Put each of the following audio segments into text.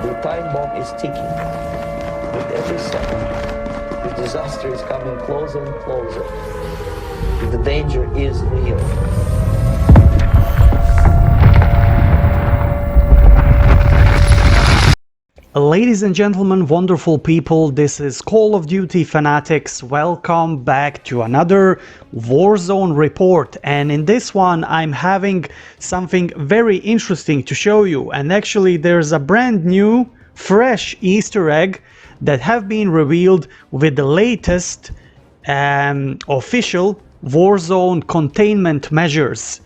The time bomb is ticking. With every second, the disaster is coming closer and closer. The danger is real. Ladies and gentlemen, wonderful people, this is Call of Duty fanatics. Welcome back to another Warzone report, and in this one I'm having something very interesting to show you. And actually there's a brand new fresh Easter egg that have been revealed with the latest official Warzone containment measures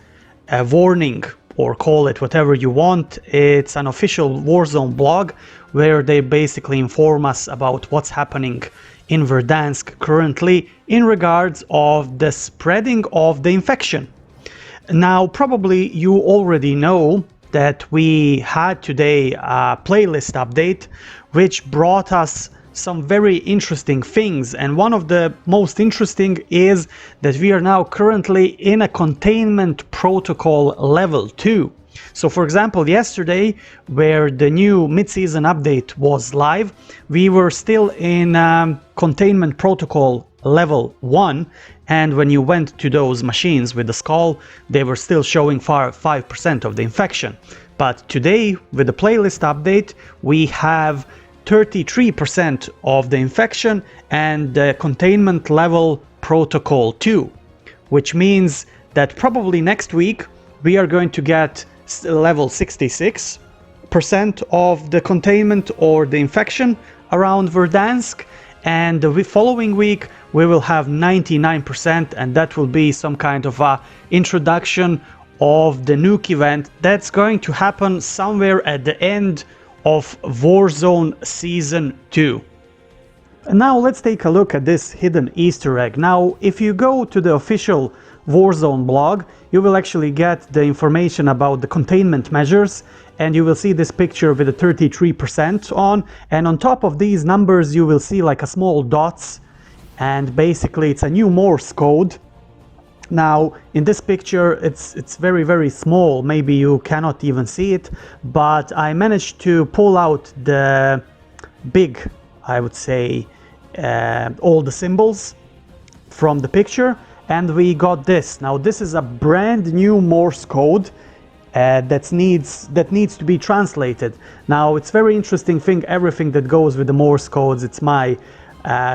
warning, or call it whatever you want. It's an official Warzone blog where they basically inform us about what's happening in Verdansk currently in regards of the spreading of the infection. Now, probably you already know that we had today a playlist update which brought us some very interesting things, and one of the most interesting is that we are now currently in a containment protocol level 2. So for example, yesterday, where the new mid-season update was live, we were still in containment protocol level 1, and when you went to those machines with the skull, they were still showing 5% of the infection. But today, with the playlist update, we have 33% of the infection and the containment level protocol 2, which means that probably next week we are going to get level 66% of the containment or the infection around Verdansk, and the following week we will have 99%, and that will be some kind of a introduction of the Nuke event that's going to happen somewhere at the end of Warzone Season 2. And now let's take a look at this hidden Easter egg. Now, if you go to the official Warzone blog, you will actually get the information about the containment measures, and you will see this picture with the 33% on, and on top of these numbers you will see like a small dots, and basically it's a new Morse code. Now in this picture it's very small, maybe you cannot even see it, but I managed to pull out the big, I would say, all the symbols from the picture, and we got this. Now this is a brand new Morse code that needs to be translated. Now it's very interesting thing, everything that goes with the Morse codes. It's my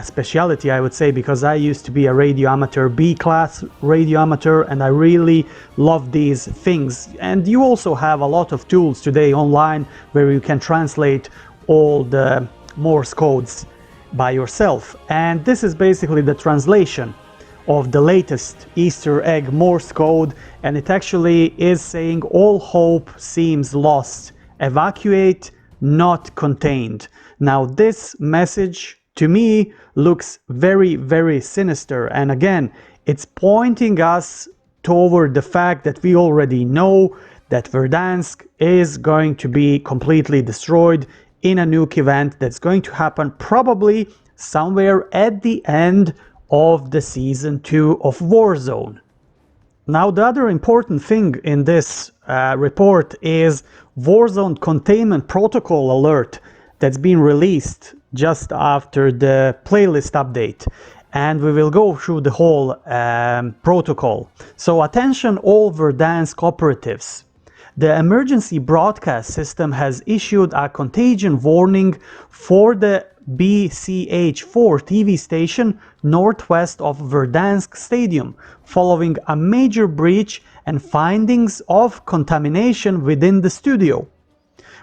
speciality, I would say, because I used to be a radio amateur, B-class radio amateur, and I really love these things. And you also have a lot of tools today online where you can translate all the Morse codes by yourself. And this is basically the translation of the latest Easter egg Morse code, and it actually is saying all hope seems lost, evacuate, not contained. Now this message to me looks very sinister, and again it's pointing us toward the fact that we already know that Verdansk is going to be completely destroyed in a Nuke event that's going to happen probably somewhere at the end of the Season 2 of Warzone. Now the other important thing in this report is Warzone Containment Protocol alert that's been released just after the playlist update, and we will go through the whole protocol. So attention all Verdansk operatives. The emergency broadcast system has issued a contagion warning for the BCH4 TV station northwest of Verdansk Stadium following a major breach and findings of contamination within the studio.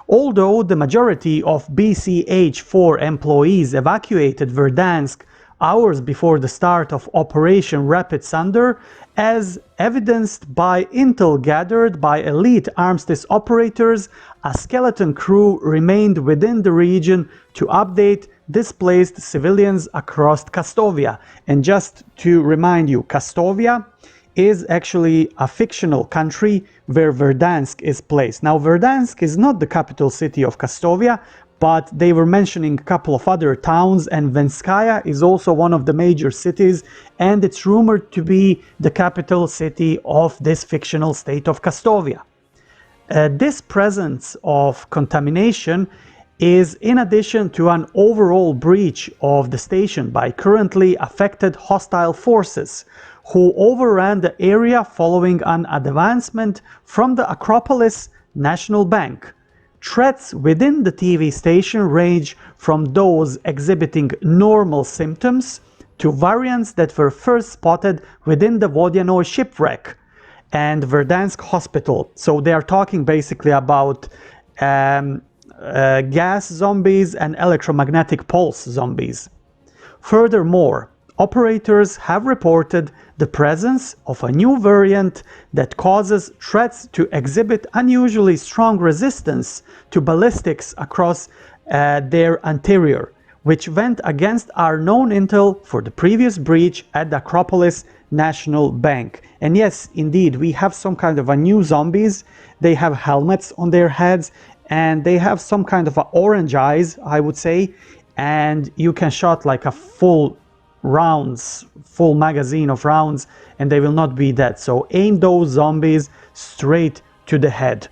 Although the majority of BCH4 employees evacuated Verdansk hours before the start of Operation Rapid Thunder, as evidenced by intel gathered by elite armistice operators, a skeleton crew remained within the region to update displaced civilians across Kastovia. And just to remind you, Kastovia is actually a fictional country where Verdansk is placed. Now Verdansk is not the capital city of Kastovia, but they were mentioning a couple of other towns, and Venskaya is also one of the major cities, and it's rumored to be the capital city of this fictional state of Kastovia. This presence of contamination is in addition to an overall breach of the station by currently affected hostile forces who overran the area following an advancement from the Acropolis National Bank. Threats within the TV station range from those exhibiting normal symptoms to variants that were first spotted within the Vodyanoi shipwreck and Verdansk hospital. So they are talking basically about gas zombies and electromagnetic pulse zombies. Furthermore, operators have reported the presence of a new variant that causes threats to exhibit unusually strong resistance to ballistics across their interior, which went against our known intel for the previous breach at the Acropolis National Bank. And yes, indeed, we have some kind of a new zombies. They have helmets on their heads and they have some kind of a orange eyes, I would say, and you can shot like a full magazine of rounds and they will not be dead. So aim those zombies straight to the head.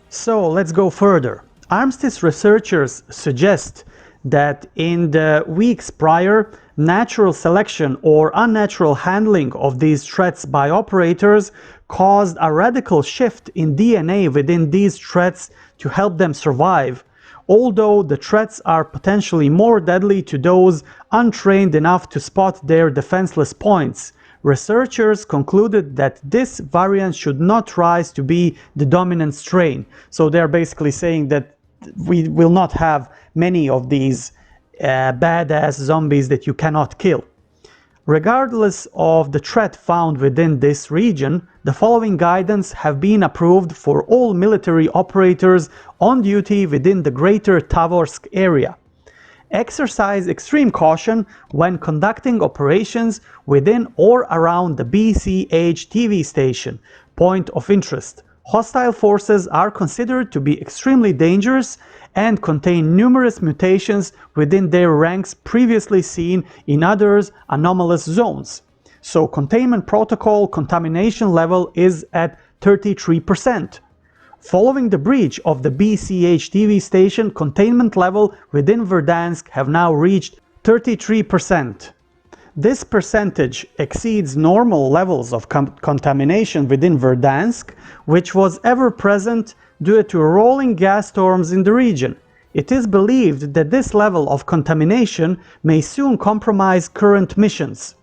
So let's go further. Armistice researchers suggest that in the weeks prior, natural selection or unnatural handling of these threats by operators caused a radical shift in DNA within these threats to help them survive. Although the threats are potentially more deadly to those untrained enough to spot their defenseless points, researchers concluded that this variant should not rise to be the dominant strain. So they're basically saying that we will not have many of these badass zombies that you cannot kill. Regardless of the threat found within this region, the following guidance have been approved for all military operators on duty within the greater Tavorsk area. Exercise extreme caution when conducting operations within or around the BCH TV station, point of interest. Hostile forces are considered to be extremely dangerous and contain numerous mutations within their ranks previously seen in others anomalous zones. So Containment Protocol contamination level is at 33%. Following the breach of the BCH TV station, containment level within Verdansk have now reached 33%. This percentage exceeds normal levels of contamination within Verdansk, which was ever present due to rolling gas storms in the region. It is believed that this level of contamination may soon compromise current missions.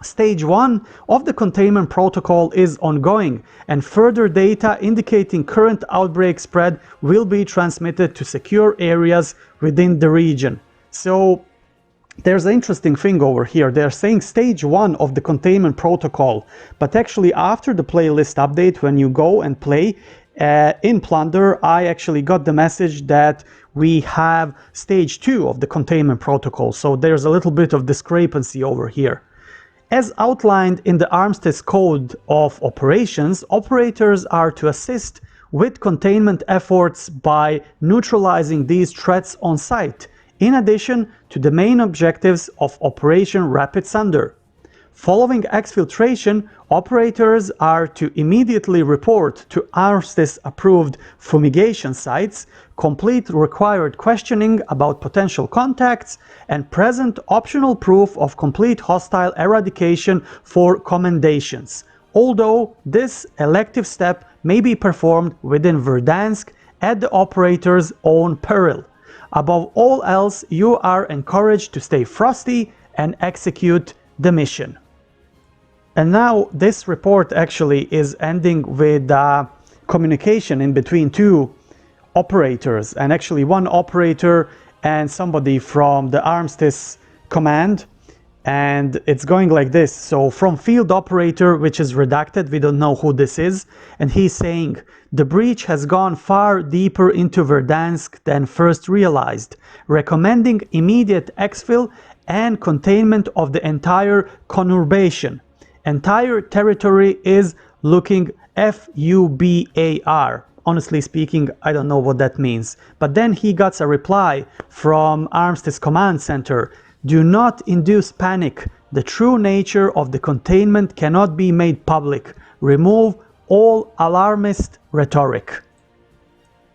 Stage 1 of the Containment Protocol is ongoing, and further data indicating current outbreak spread will be transmitted to secure areas within the region. So there's an interesting thing over here. They're saying stage 1 of the Containment Protocol, but actually after the playlist update, when you go and play in Plunder, I actually got the message that we have stage 2 of the Containment Protocol. So there's a little bit of discrepancy over here. As outlined in the Armistice Code of Operations, operators are to assist with containment efforts by neutralizing these threats on site, in addition to the main objectives of Operation Rapid Thunder. Following exfiltration, operators are to immediately report to Armistice-approved fumigation sites, complete required questioning about potential contacts, and present optional proof of complete hostile eradication for commendations, although this elective step may be performed within Verdansk at the operator's own peril. Above all else, you are encouraged to stay frosty and execute the mission. And now this report actually is ending with communication in between two operators, and actually one operator and somebody from the Armistice command, and it's going like this. So from field operator, which is redacted, we don't know who this is, and he's saying the breach has gone far deeper into Verdansk than first realized, recommending immediate exfil and containment of the entire conurbation. Entire territory is looking FUBAR. Honestly speaking, I don't know what that means. But then he got a reply from Armistice Command Center. Do not induce panic. The true nature of the containment cannot be made public. Remove all alarmist rhetoric.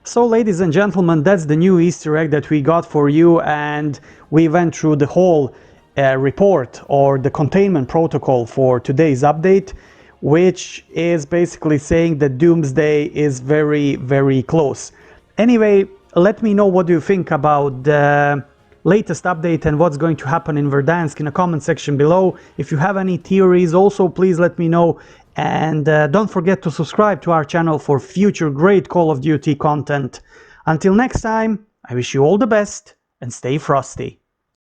So ladies and gentlemen, that's the new Easter egg that we got for you, and we went through the whole report or the containment protocol for today's update, which is basically saying that doomsday is very, very close. Anyway, let me know what you think about the latest update and what's going to happen in Verdansk in the comment section below. If you have any theories, also please let me know. And don't forget to subscribe to our channel for future great Call of Duty content. Until next time, I wish you all the best and stay frosty.